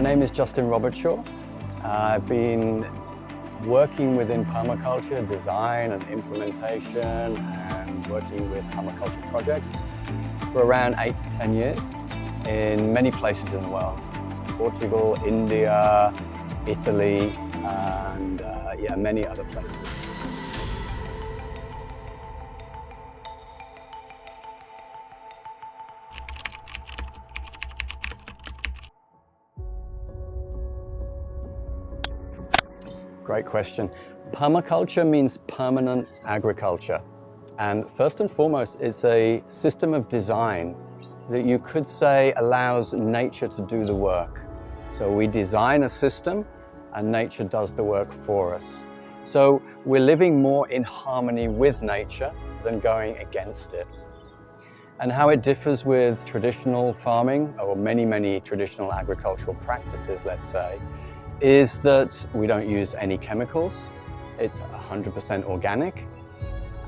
name is Justin Robertshaw. I've been working within permaculture, design and implementation, and working with permaculture projects for around 8 to 10 years in many places in the world. Portugal, India, Italy, and many other places. Great question. Permaculture means permanent agriculture. And first and foremost, it's a system of design that you could say allows nature to do the work. So we design a system and nature does the work for us. So we're living more in harmony with nature than going against it. And how it differs with traditional farming, or many traditional agricultural practices, let's say, is that we don't use any chemicals. It's 100% organic.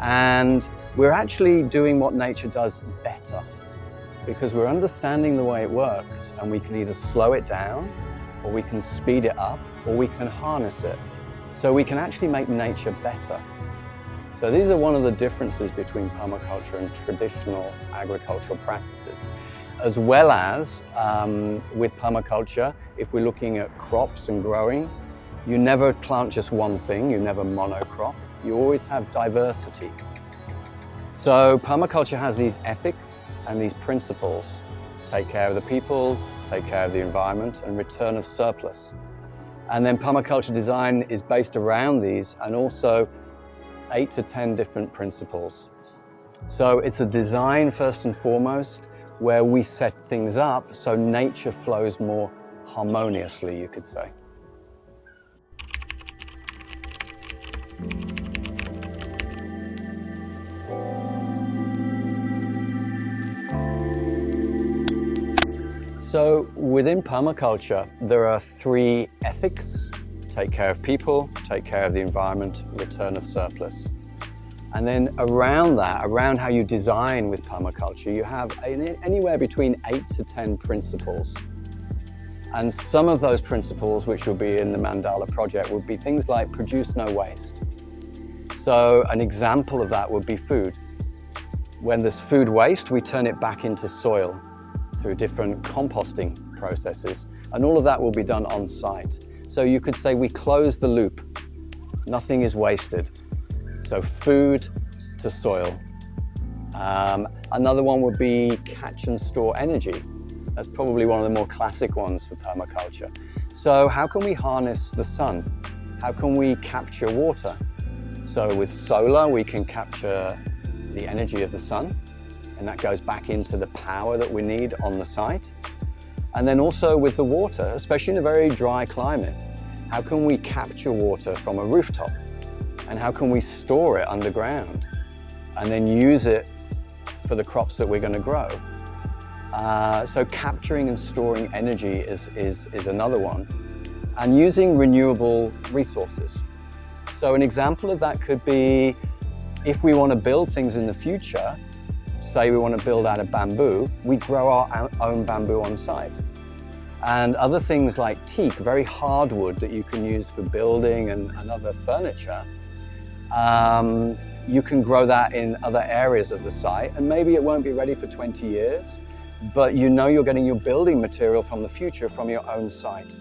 And we're actually doing what nature does better because we're understanding the way it works, and we can either slow it down or we can speed it up or we can harness it. So we can actually make nature better. So these are one of the differences between permaculture and traditional agricultural practices. As well as with permaculture, if we're looking at crops and growing, you never plant just one thing, you never monocrop, you always have diversity. So permaculture has these ethics and these principles: take care of the people, take care of the environment, and return of surplus. And then permaculture design is based around these, and also 8 to 10 different principles. So it's a design first and foremost, where we set things up so nature flows more harmoniously, you could say. So within permaculture, there are 3 ethics: take care of people, take care of the environment, return of surplus. And then around that, around how you design with permaculture, you have anywhere between 8 to 10 principles. And some of those principles, which will be in the Mandala project, would be things like produce no waste. So an example of that would be food. When there's food waste, we turn it back into soil through different composting processes. And all of that will be done on site. So you could say we close the loop. Nothing is wasted. So food to soil. Another one would be catch and store energy. That's probably one of the more classic ones for permaculture. So how can we harness the sun? How can we capture water? So with solar, we can capture the energy of the sun, and that goes back into the power that we need on the site. And then also with the water, especially in a very dry climate, how can we capture water from a rooftop? And how can we store it underground and then use it for the crops that we're going to grow? So capturing and storing energy is another one. And using renewable resources. So an example of that could be, if we want to build things in the future, say we want to build out of bamboo, we grow our own bamboo on site. And other things like teak, very hard wood that you can use for building and other furniture, you can grow that in other areas of the site, and maybe it won't be ready for 20 years, but you know you're getting your building material from the future from your own site.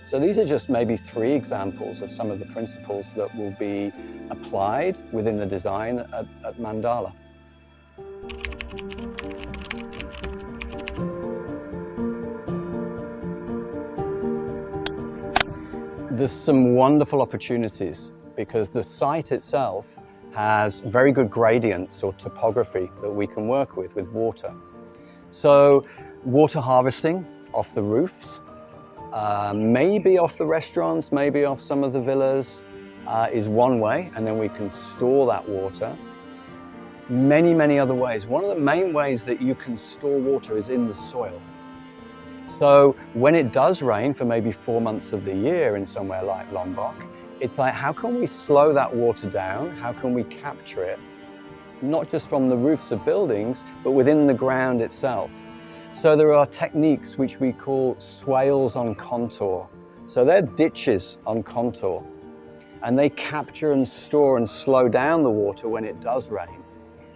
So these are just maybe 3 examples of some of the principles that will be applied within the design at Mandala. There's some wonderful opportunities because the site itself has very good gradients or topography that we can work with water. So water harvesting off the roofs, maybe off the restaurants, maybe off some of the villas is one way, and then we can store that water. Many other ways. One of the main ways that you can store water is in the soil. So when it does rain for maybe 4 months of the year in somewhere like Lombok, it's like, how can we slow that water down? How can we capture it? Not just from the roofs of buildings, but within the ground itself. So there are techniques which we call swales on contour. So they're ditches on contour, and they capture and store and slow down the water when it does rain.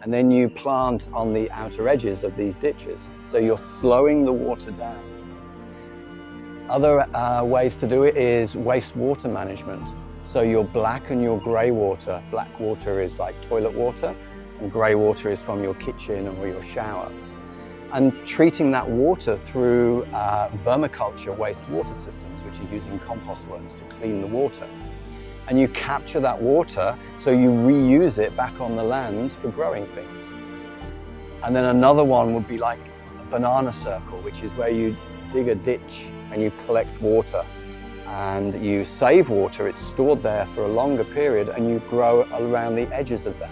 And then you plant on the outer edges of these ditches. So you're slowing the water down. Other ways to do it is wastewater management. So your black and your grey water. Black water is like toilet water, and grey water is from your kitchen or your shower. And treating that water through permaculture wastewater systems, which are using compost worms to clean the water. And you capture that water, so you reuse it back on the land for growing things. And then another one would be like a banana circle, which is where you dig a ditch and you collect water and you save water. It's stored there for a longer period and you grow around the edges of that.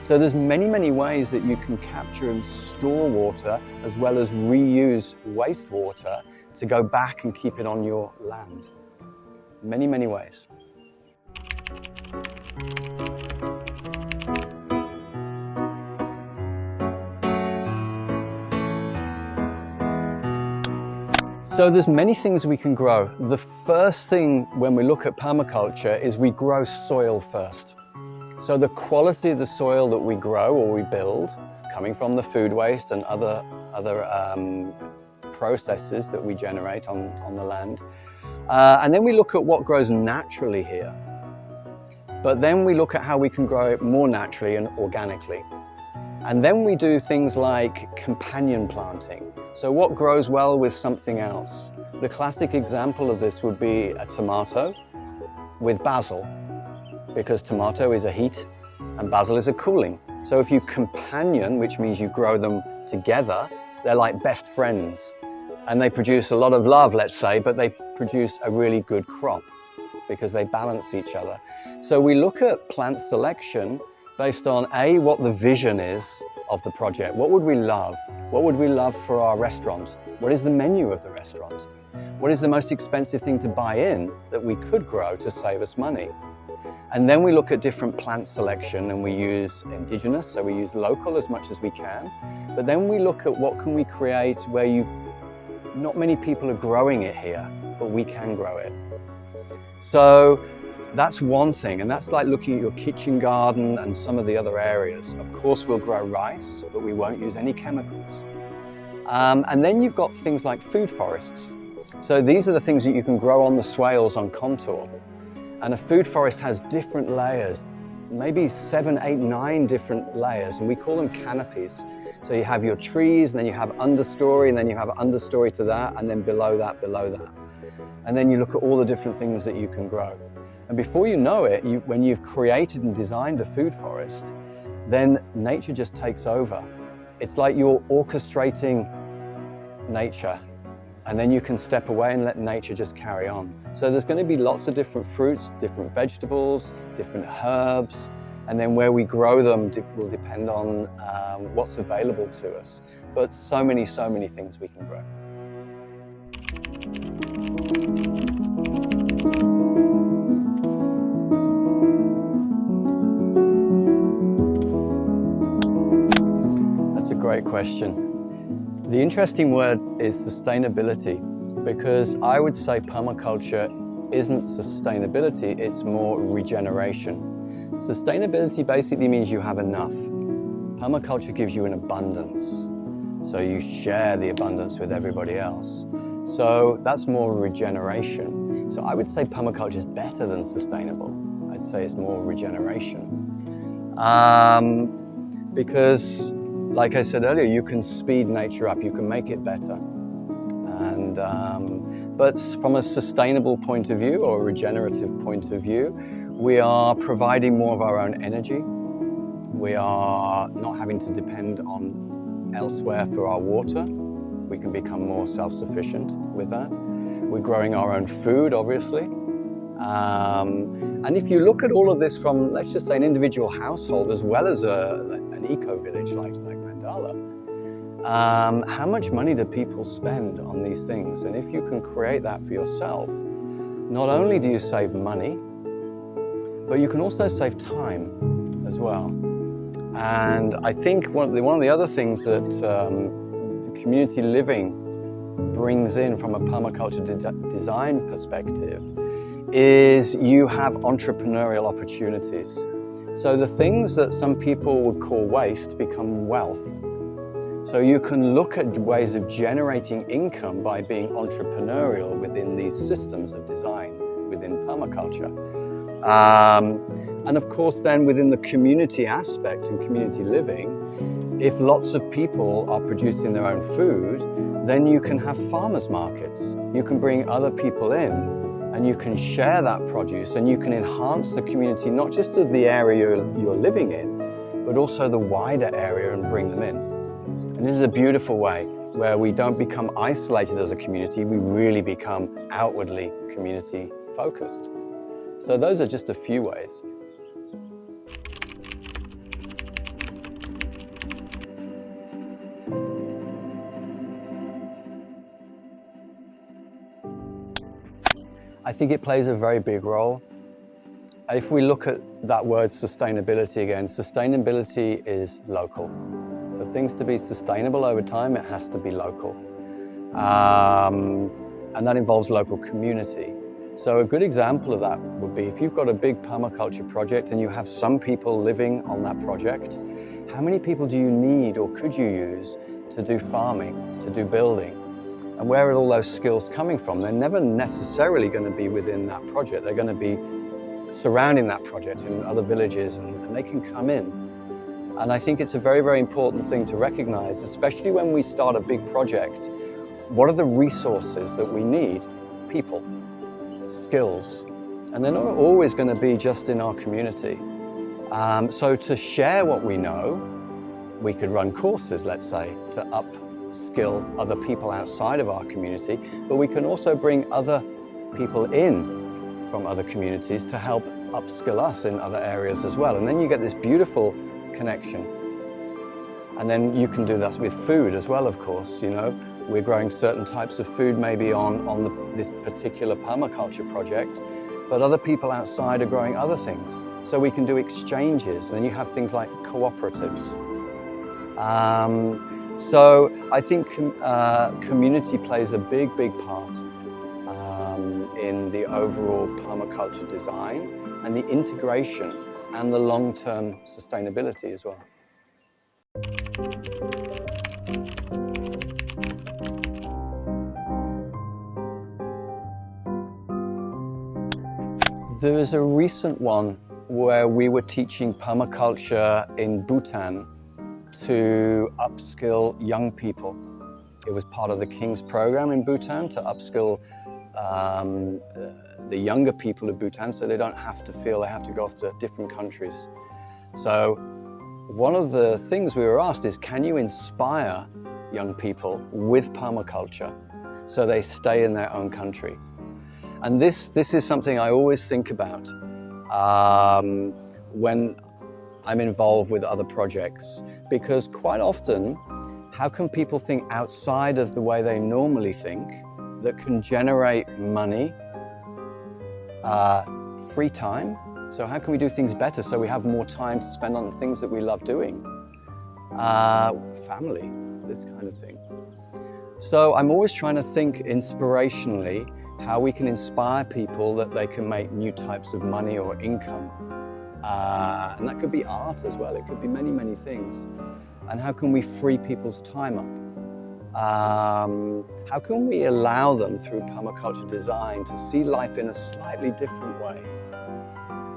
So there's many, many ways that you can capture and store water as well as reuse wastewater to go back and keep it on your land. Many, many ways. So there's many things we can grow. The first thing when we look at permaculture is we grow soil first. So the quality of the soil that we grow or we build, coming from the food waste and other processes that we generate on the land. And then we look at what grows naturally here. But then we look at how we can grow it more naturally and organically. And then we do things like companion planting. So what grows well with something else? The classic example of this would be a tomato with basil, because tomato is a heat and basil is a cooling. So if you companion, which means you grow them together, they're like best friends. And they produce a lot of love, let's say, but they produce a really good crop because they balance each other. So we look at plant selection based on what the vision is of the project. What would we love? What would we love for our restaurant? What is the menu of the restaurant? What is the most expensive thing to buy in that we could grow to save us money? And then we look at different plant selection and we use indigenous, so we use local as much as we can. But then we look at what can we create where not many people are growing it here, but we can grow it. So that's one thing, and that's like looking at your kitchen garden and some of the other areas. Of course, we'll grow rice, but we won't use any chemicals. And then you've got things like food forests. So these are the things that you can grow on the swales on contour. And a food forest has different layers, maybe 7, 8, 9 different layers, and we call them canopies. So you have your trees, and then you have understory, and then you have understory to that, and then below that, below that. And then you look at all the different things that you can grow. And before you know it, when you've created and designed a food forest, then nature just takes over. It's like you're orchestrating nature, and then you can step away and let nature just carry on. So there's going to be lots of different fruits, different vegetables, different herbs, and then where we grow them will depend on what's available to us. But so many things we can grow. That's a great question. The interesting word is sustainability, because I would say permaculture isn't sustainability, it's more regeneration. Sustainability basically means you have enough. Permaculture gives you an abundance, so you share the abundance with everybody else. So that's more regeneration. So I would say permaculture is better than sustainable. I'd say it's more regeneration. Because, like I said earlier, you can speed nature up, you can make it better. And, but from a sustainable point of view or a regenerative point of view, we are providing more of our own energy. We are not having to depend on elsewhere for our water. We can become more self-sufficient with that. We're growing our own food, obviously. And if you look at all of this from, let's just say, an individual household as well as an eco-village like Mandala, how much money do people spend on these things? And if you can create that for yourself, not only do you save money, but you can also save time as well. And I think one of the other things that the community living brings in from a permaculture design perspective is you have entrepreneurial opportunities. So the things that some people would call waste become wealth. So you can look at ways of generating income by being entrepreneurial within these systems of design within permaculture. And of course then within the community aspect and community living, if lots of people are producing their own food, then you can have farmers markets. You can bring other people in and you can share that produce and you can enhance the community, not just of the area you're living in, but also the wider area and bring them in. And this is a beautiful way where we don't become isolated as a community, we really become outwardly community focused. So those are just a few ways. I think it plays a very big role. If we look at that word sustainability again, sustainability is local. For things to be sustainable over time, it has to be local. And that involves local community. So a good example of that would be if you've got a big permaculture project and you have some people living on that project, how many people do you need or could you use to do farming, to do building? And where are all those skills coming from? They're never necessarily going to be within that project. They're going to be surrounding that project in other villages and they can come in. And I think it's a very, very important thing to recognize, especially when we start a big project. What are the resources that we need? People, skills. And they're not always going to be just in our community. So to share what we know, we could run courses, let's say, to upskill other people outside of our community, but we can also bring other people in from other communities to help upskill us in other areas as well. And then you get this beautiful connection. And then you can do that with food as well, of course. You know, we're growing certain types of food maybe on this particular permaculture project, but other people outside are growing other things. So we can do exchanges, and then you have things like cooperatives. So I think community plays a big, big part in the overall permaculture design and the integration and the long-term sustainability as well. There is a recent one where we were teaching permaculture in Bhutan to upskill young people. It was part of the King's program in Bhutan to upskill the younger people of Bhutan so they don't have to feel they have to go off to different countries. So one of the things we were asked is, can you inspire young people with permaculture so they stay in their own country? And this is something I always think about when I'm involved with other projects, because quite often, how can people think outside of the way they normally think that can generate money, free time? So how can we do things better so we have more time to spend on the things that we love doing? Family, this kind of thing. So I'm always trying to think inspirationally how we can inspire people that they can make new types of money or income. And that could be art as well. It could be many, many things. And how can we free people's time up? How can we allow them through permaculture design to see life in a slightly different way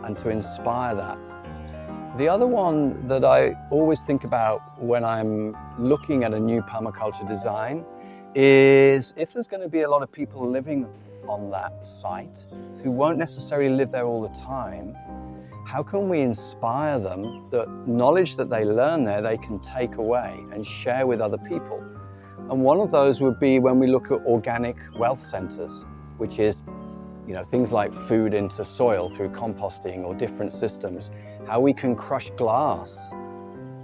and to inspire that? The other one that I always think about when I'm looking at a new permaculture design is if there's going to be a lot of people living on that site who won't necessarily live there all the time, how can we inspire them that knowledge that they learn there they can take away and share with other people? And one of those would be when we look at organic wealth centers, which is, you know, things like food into soil through composting or different systems, how we can crush glass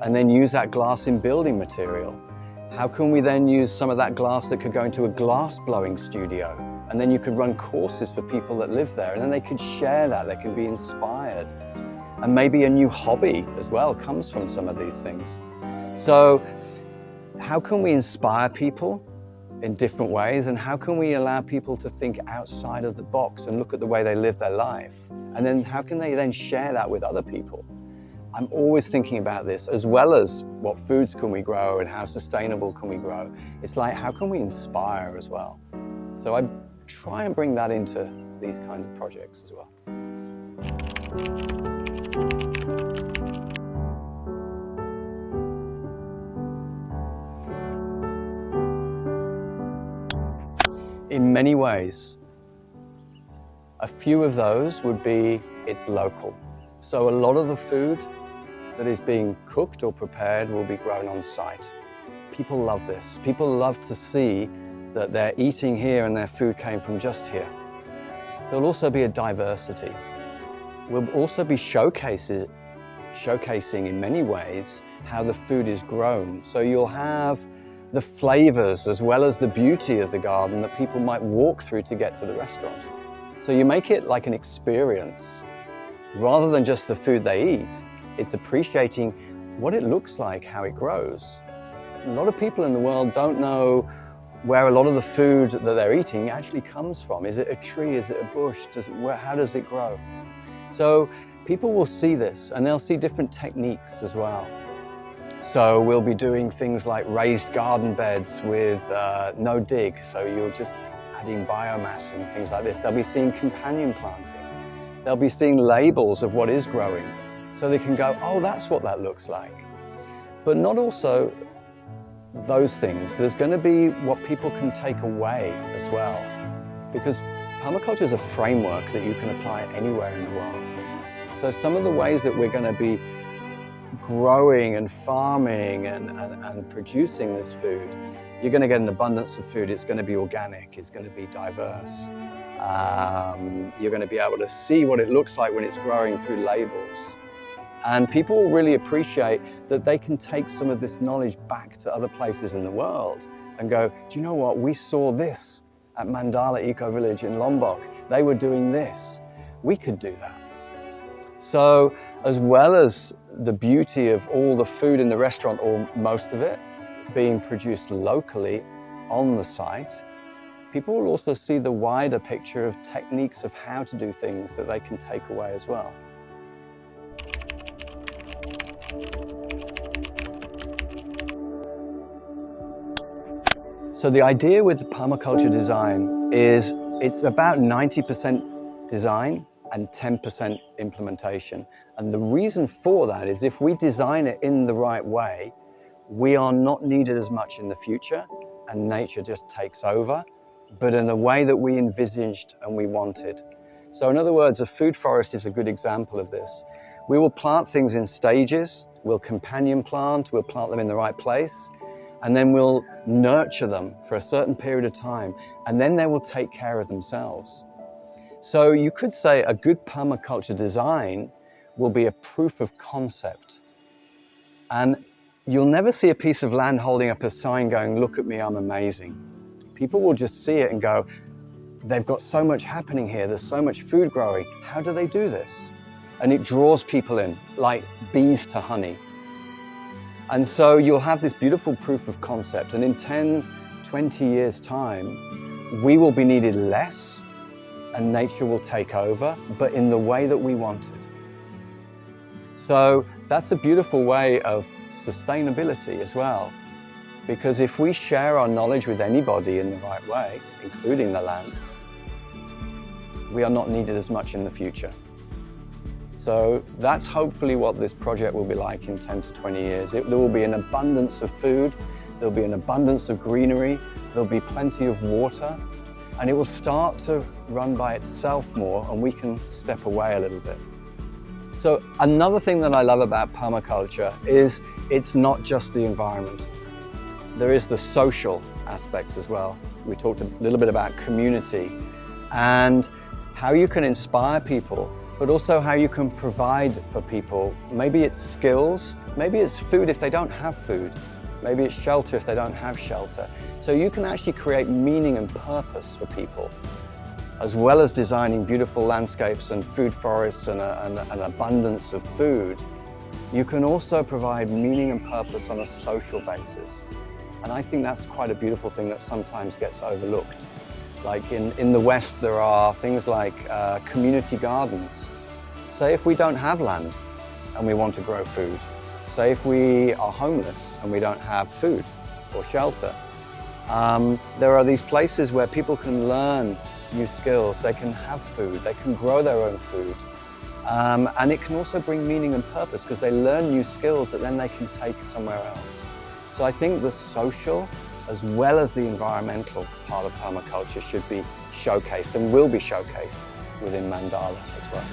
and then use that glass in building material. How can we then use some of that glass that could go into a glass blowing studio? And then you could run courses for people that live there, and then they could share that, they could be inspired. And maybe a new hobby as well comes from some of these things. So how can we inspire people in different ways, and how can we allow people to think outside of the box and look at the way they live their life? And then how can they then share that with other people? I'm always thinking about this, as well as what foods can we grow and how sustainable can we grow. It's like, how can we inspire as well? So I try and bring that into these kinds of projects as well. In many ways, a few of those would be it's local. So a lot of the food that is being cooked or prepared will be grown on site. People love this. People love to see that they're eating here and their food came from just here. There'll also be a diversity. We'll also be showcasing in many ways how the food is grown. So you'll have the flavors as well as the beauty of the garden that people might walk through to get to the restaurant. So you make it like an experience. Rather than just the food they eat, it's appreciating what it looks like, how it grows. A lot of people in the world don't know where a lot of the food that they're eating actually comes from. Is it a tree? Is it a bush? How does it grow? So people will see this, and they'll see different techniques as well. So we'll be doing things like raised garden beds with no dig. So you're just adding biomass and things like this. They'll be seeing companion planting. They'll be seeing labels of what is growing. So they can go, oh, that's what that looks like. But not also those things. There's going to be what people can take away as well. Because permaculture is a framework that you can apply anywhere in the world. So some of the ways that we're going to be growing and farming and producing this food, you're going to get an abundance of food. It's going to be organic. It's going to be diverse. You're going to be able to see what it looks like when it's growing through labels. And people will really appreciate that they can take some of this knowledge back to other places in the world and go, do you know what? We saw this at Mandala Eco Village in Lombok. They were doing this. We could do that. So as well as the beauty of all the food in the restaurant, or most of it, being produced locally on the site, people will also see the wider picture of techniques of how to do things that they can take away as well. So the idea with the permaculture design is it's about 90% design and 10% implementation. And the reason for that is if we design it in the right way, we are not needed as much in the future and nature just takes over, but in a way that we envisaged and we wanted. So in other words, a food forest is a good example of this. We will plant things in stages, we'll companion plant, we'll plant them in the right place, and then we'll nurture them for a certain period of time, and then they will take care of themselves. So you could say a good permaculture design will be a proof of concept. And you'll never see a piece of land holding up a sign going, look at me, I'm amazing. People will just see it and go, they've got so much happening here, there's so much food growing, how do they do this? And it draws people in, like bees to honey. And so you'll have this beautiful proof of concept, and in 10, 20 years' time, we will be needed less, and nature will take over, but in the way that we wanted. So that's a beautiful way of sustainability as well, because if we share our knowledge with anybody in the right way, including the land, we are not needed as much in the future. So that's hopefully what this project will be like in 10 to 20 years. There will be an abundance of food, there'll be an abundance of greenery, there'll be plenty of water, and it will start to run by itself more, and we can step away a little bit. So another thing that I love about permaculture is it's not just the environment. There is the social aspect as well. We talked a little bit about community and how you can inspire people, but also how you can provide for people. Maybe it's skills, maybe it's food if they don't have food, maybe it's shelter if they don't have shelter. So you can actually create meaning and purpose for people, as well as designing beautiful landscapes and food forests and an abundance of food. You can also provide meaning and purpose on a social basis. And I think that's quite a beautiful thing that sometimes gets overlooked. Like in the West, there are things like community gardens. Say if we don't have land and we want to grow food. Say if we are homeless and we don't have food or shelter. There are these places where people can learn new skills, they can have food, they can grow their own food. And it can also bring meaning and purpose because they learn new skills that then they can take somewhere else. So I think the social as well as the environmental part of permaculture should be showcased and will be showcased within Mandala as well.